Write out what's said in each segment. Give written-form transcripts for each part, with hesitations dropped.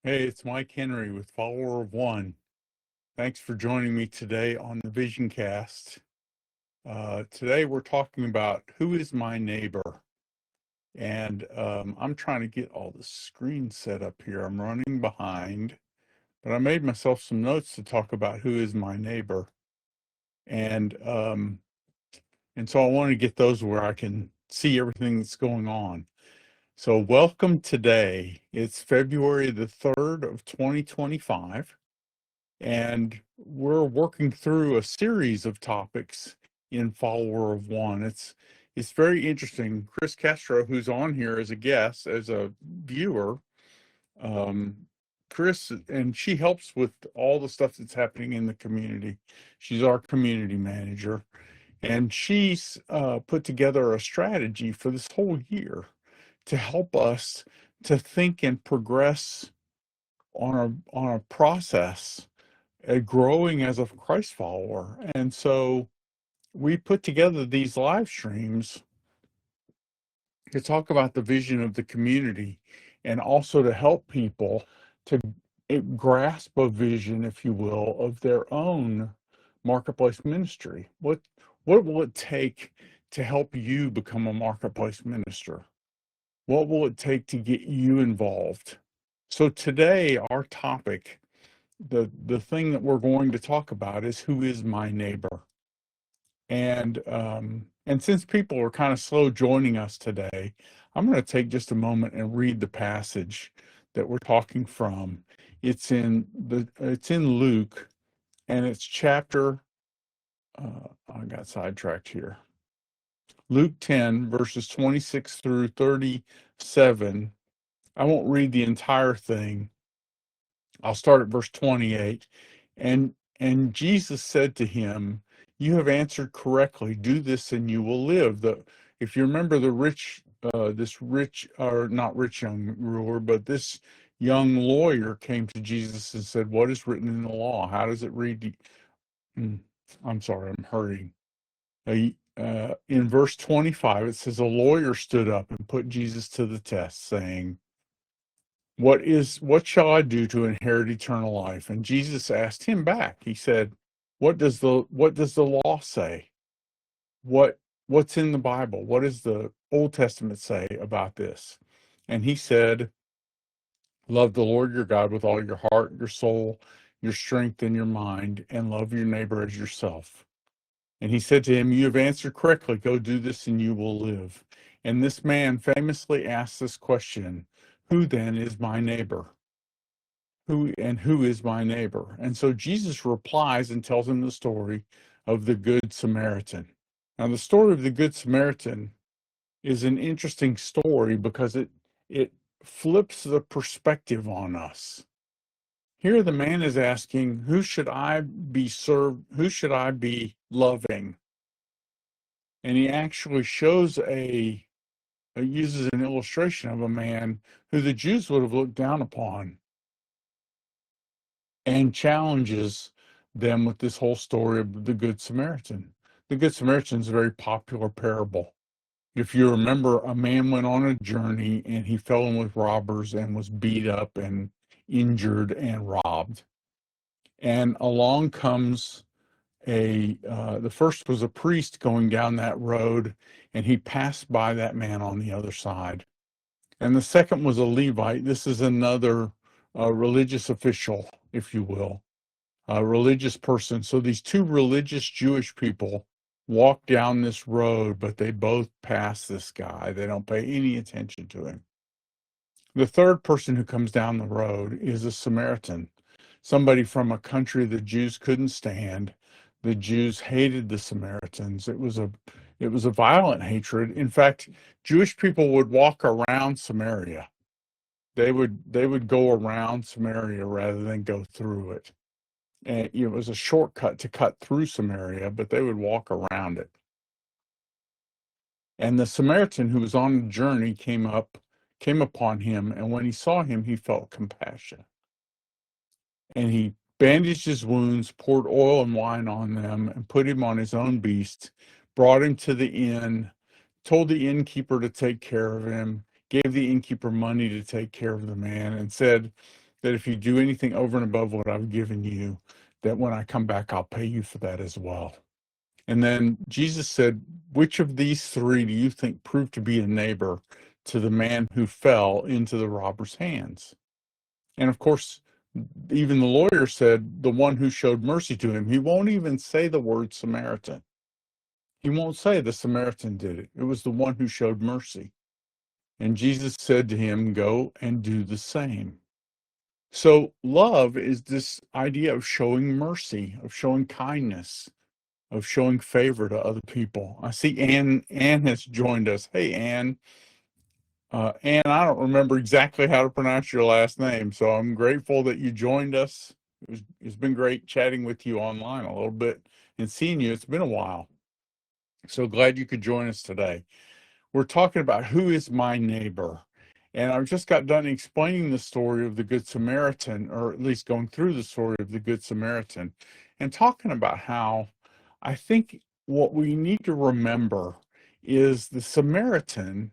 Hey, it's Mike Henry with Follower of One. Thanks for joining me today on the Vision Cast. Today we're talking about who is my neighbor. And I'm trying to get all the screens set up here. I'm running behind, but I made myself some notes to talk about who is my neighbor. And um, and so I want to get those where I can see everything that's going on. So welcome today. It's February the 3rd of 2025. And we're working through a series of topics in Follower of One. It's very interesting. Chris Castro, who's on here as a guest, as a viewer, um, Chris, and she helps with all the stuff that's happening in the community. She's our community manager, and she's put together a strategy for this whole year to help us to think and progress on a process growing as a Christ follower. And so we put together these live streams to talk about the vision of the community and also to help people to grasp a vision, if you will, of their own marketplace ministry. What will it take to help you become a marketplace minister? What will it take to get you involved? So today, our topic, the thing that we're going to talk about, is who is my neighbor. And since people are kind of slow joining us today, I'm going to take just a moment and read the passage that we're talking from. It's in Luke, and it's chapter. I got sidetracked here. Luke 10 verses 26 through 37. I won't read the entire thing. I'll start at verse 28. And Jesus said to him, "You have answered correctly. Do this and you will live." If you remember this rich, or not rich young ruler, but this young lawyer came to Jesus and said, "What is written in the law? How does it read?" I'm sorry, I'm hurrying. In verse 25, it says, "A lawyer stood up and put Jesus to the test, saying, what shall I do to inherit eternal life?" And Jesus asked him back. He said, what does the law say? What's in the Bible? What does the Old Testament say about this? And he said, "Love the Lord your God with all your heart, your soul, your strength, and your mind, and love your neighbor as yourself." And he said to him, "You have answered correctly. Go do this and you will live." And this man famously asked this question, "Who then is my neighbor?" Who is my neighbor? And so Jesus replies and tells him the story of the Good Samaritan. Now, the story of the Good Samaritan is an interesting story because it flips the perspective on us. Here, the man is asking, "Who should I be served? Who should I be loving?" And he actually uses an illustration of a man who the Jews would have looked down upon, and challenges them with this whole story of the Good Samaritan. The Good Samaritan is a very popular parable. If you remember, a man went on a journey and he fell in with robbers and was beat up and injured and robbed. And along comes the first was a priest going down that road, and he passed by that man on the other side. And the second was a Levite. This is another religious official, if you will, a religious person. So these two religious Jewish people walk down this road, but they both pass this guy. They don't pay any attention to him. The third person who comes down the road is a Samaritan, somebody from a country the Jews couldn't stand. The Jews hated the Samaritans. It was a violent hatred. In fact, Jewish people would walk around Samaria. They would go around Samaria rather than go through it. And it was a shortcut to cut through Samaria, but they would walk around it. And the Samaritan who was on the journey came upon him, and when he saw him, he felt compassion. And he bandaged his wounds, poured oil and wine on them, and put him on his own beast, brought him to the inn, told the innkeeper to take care of him, gave the innkeeper money to take care of the man, and said, that if you do anything over and above what I've given you, that when I come back, I'll pay you for that as well. And then Jesus said, which of these three do you think proved to be a neighbor to the man who fell into the robber's hands? And of course, even the lawyer said, the one who showed mercy to him. He won't even say the word Samaritan. He won't say the Samaritan did it. It was the one who showed mercy. And Jesus said to him, go and do the same. So love is this idea of showing mercy, of showing kindness, of showing favor to other people. I see Ann has joined us. Hey, Ann. Ann, I don't remember exactly how to pronounce your last name, so I'm grateful that you joined us. It's been great chatting with you online a little bit and seeing you. It's been a while. So glad you could join us today. We're talking about who is my neighbor. And I've just got done explaining the story of the Good Samaritan, or at least going through the story of the Good Samaritan, and talking about how I think what we need to remember is the Samaritan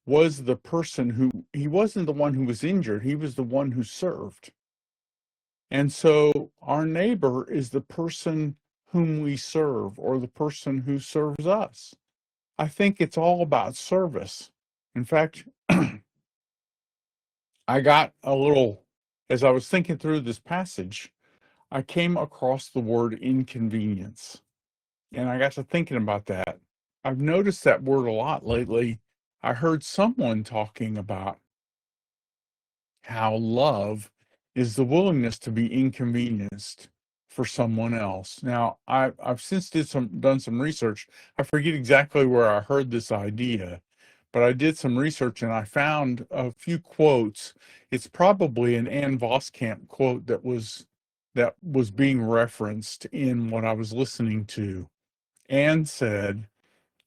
was the person who, he wasn't the one who was injured, he was the one who served. And so our neighbor is the person whom we serve, or the person who serves us. I think it's all about service. In fact, I got a little, as I was thinking through this passage, I came across the word inconvenience. And I got to thinking about that. I've noticed that word a lot lately. I heard someone talking about how love is the willingness to be inconvenienced for someone else. Now, I've since done some research. I forget exactly where I heard this idea, but I did some research and I found a few quotes. It's probably an Ann Voskamp quote that was being referenced in what I was listening to. Ann said,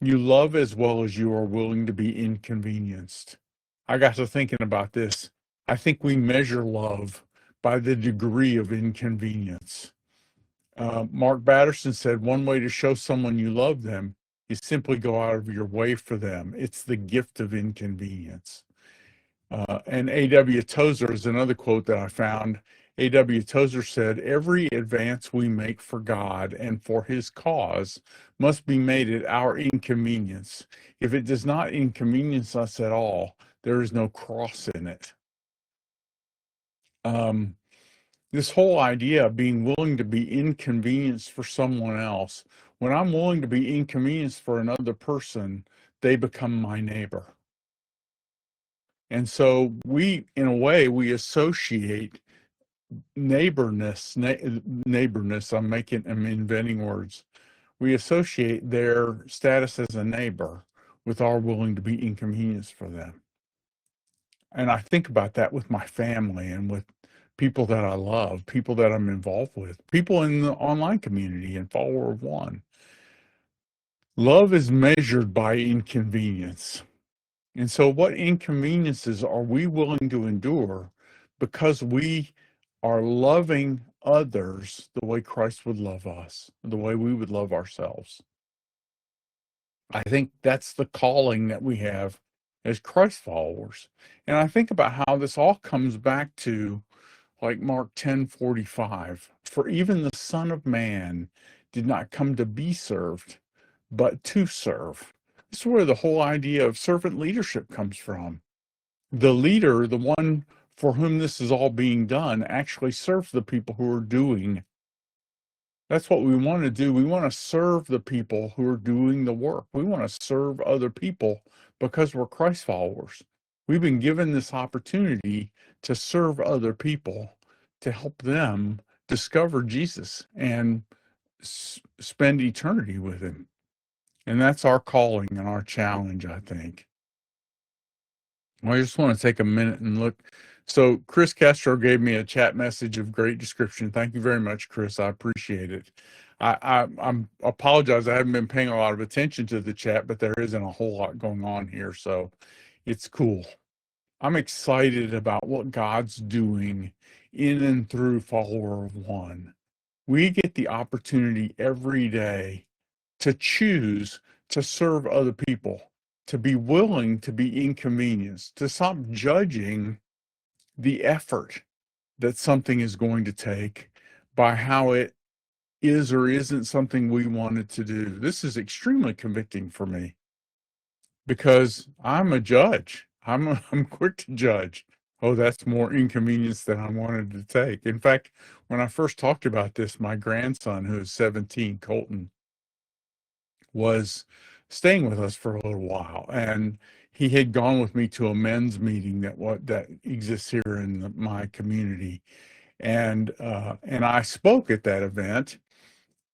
"You love as well as you are willing to be inconvenienced." I got to thinking about this. I think we measure love by the degree of inconvenience. Mark Batterson said, one way to show someone you love them is simply go out of your way for them. It's the gift of inconvenience. And A.W. Tozer is another quote that I found. A.W. Tozer said, every advance we make for God and for his cause must be made at our inconvenience. If it does not inconvenience us at all, there is no cross in it. This whole idea of being willing to be inconvenienced for someone else, when I'm willing to be inconvenienced for another person, they become my neighbor. And so we, in a way, we associate neighborness, I'm inventing words. We associate their status as a neighbor with our willing to be inconvenienced for them. And I think about that with my family and with people that I love, people that I'm involved with, people in the online community and follower of one. Love is measured by inconvenience. And so what inconveniences are we willing to endure because we are loving others the way Christ would love us, the way we would love ourselves? I think that's the calling that we have as Christ followers. And I think about how this all comes back to like Mark 10:45. For even the Son of Man did not come to be served, but to serve. This is where the whole idea of servant leadership comes from. The leader, the one for whom this is all being done, actually serves the people who are doing. That's what we want to do. We want to serve the people who are doing the work. We want to serve other people because we're Christ followers. We've been given this opportunity to serve other people, to help them discover Jesus and spend eternity with him. And that's our calling and our challenge, I think. Well, I just want to take a minute and look. So Chris Castro gave me a chat message of great description. Thank you very much, Chris. I appreciate it. I'm apologize. I haven't been paying a lot of attention to the chat, but there isn't a whole lot going on here, so it's cool. I'm excited about what God's doing in and through Follower of One. We get the opportunity every day to choose to serve other people, to be willing to be inconvenienced, to stop judging the effort that something is going to take by how it is or isn't something we wanted to do. This is extremely convicting for me because I'm a judge. I'm quick to judge. Oh, that's more inconvenience than I wanted to take. In fact, when I first talked about this, my grandson, who is 17, Colton, was staying with us for a little while, and he had gone with me to a men's meeting that exists here in my community, and I spoke at that event,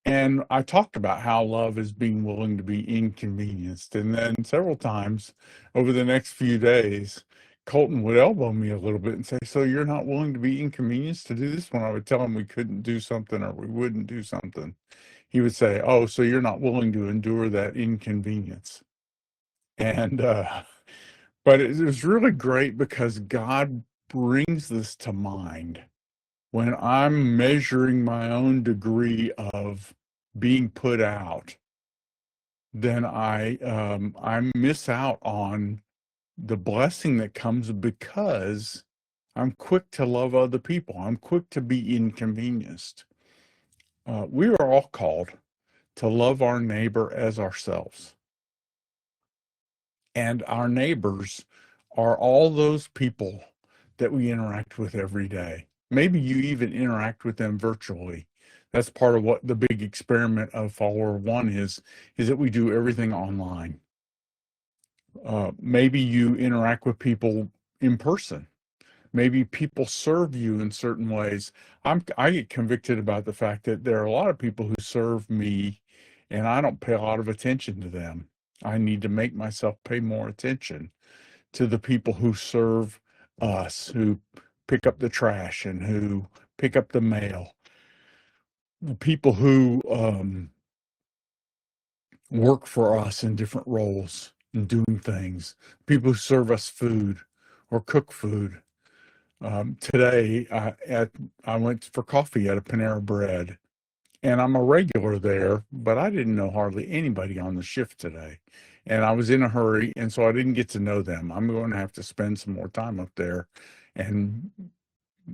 and I talked about how love is being willing to be inconvenienced. And then several times over the next few days, Colton would elbow me a little bit and say, "So you're not willing to be inconvenienced to do this?" When I would tell him we couldn't do something or we wouldn't do something, he would say, "Oh, so you're not willing to endure that inconvenience." And, but it was really great because God brings this to mind when I'm measuring my own degree of being put out. Then I miss out on the blessing that comes because I'm quick to love other people. I'm quick to be inconvenienced. We are all called to love our neighbor as ourselves. And our neighbors are all those people that we interact with every day. Maybe you even interact with them virtually. That's part of what the big experiment of Follower One is that we do everything online. Maybe you interact with people in person. Maybe people serve you in certain ways. I get convicted about the fact that there are a lot of people who serve me and I don't pay a lot of attention to them. I need to make myself pay more attention to the people who serve us, who pick up the trash and who pick up the mail, the people who work for us in different roles and doing things, people who serve us food or cook food. Today, I went for coffee at a Panera Bread, and I'm a regular there, but I didn't know hardly anybody on the shift today. And I was in a hurry, and so I didn't get to know them. I'm going to have to spend some more time up there and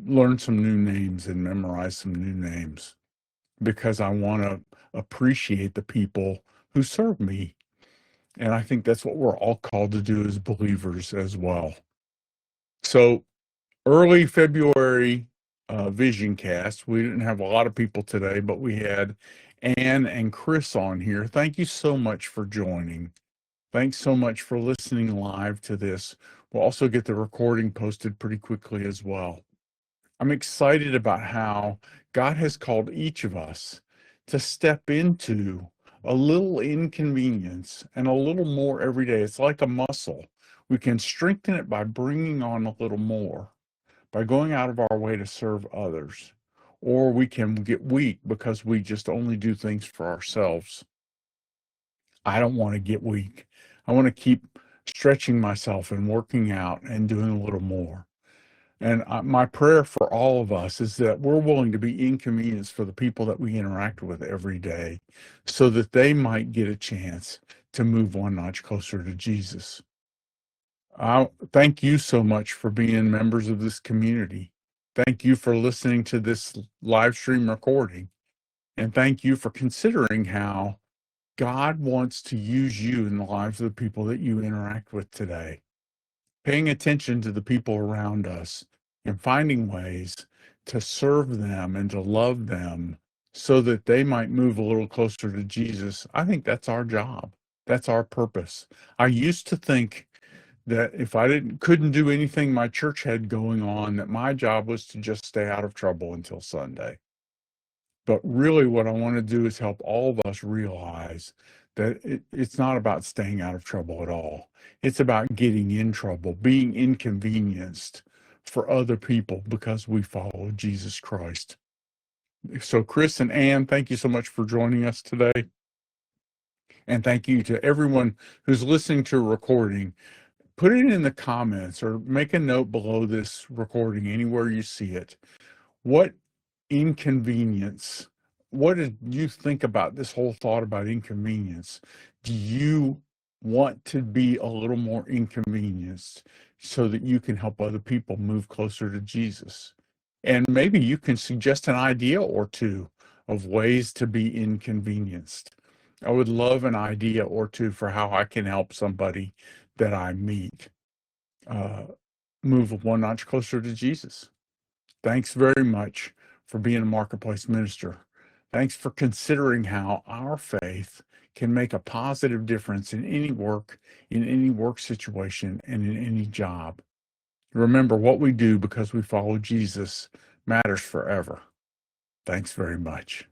learn some new names and memorize some new names because I want to appreciate the people who serve me. And I think that's what we're all called to do as believers as well. So early February Vision Cast. We didn't have a lot of people today, but we had Ann and Chris on here. Thank you so much for joining. Thanks so much for listening live to this. We'll also get the recording posted pretty quickly as well. I'm excited about how God has called each of us to step into a little inconvenience and a little more every day. It's like a muscle. We can strengthen it by bringing on a little more, by going out of our way to serve others. Or we can get weak because we just only do things for ourselves. I don't want to get weak. I want to keep stretching myself and working out and doing a little more. And my prayer for all of us is that we're willing to be inconvenienced for the people that we interact with every day so that they might get a chance to move one notch closer to Jesus. Thank you so much for being members of this community. Thank you for listening to this live stream recording. And thank you for considering how God wants to use you in the lives of the people that you interact with today. Paying attention to the people around us and finding ways to serve them and to love them so that they might move a little closer to Jesus. I think that's our job. That's our purpose. I used to think that if I couldn't do anything my church had going on, that my job was to just stay out of trouble until Sunday. But really what I want to do is help all of us realize that it's not about staying out of trouble at all. It's about getting in trouble, being inconvenienced for other people because we follow Jesus Christ. So Chris and Ann, thank you so much for joining us today. And thank you to everyone who's listening to a recording. Put it in the comments or make a note below this recording anywhere you see it. What inconvenience, what did you think about this whole thought about inconvenience? Do you want to be a little more inconvenienced so that you can help other people move closer to Jesus? And maybe you can suggest an idea or two of ways to be inconvenienced. I would love an idea or two for how I can help somebody that I meet move one notch closer to Jesus. Thanks very much for being a marketplace minister. Thanks for considering how our faith can make a positive difference in any work situation, and in any job. Remember, what we do because we follow Jesus matters forever. Thanks very much.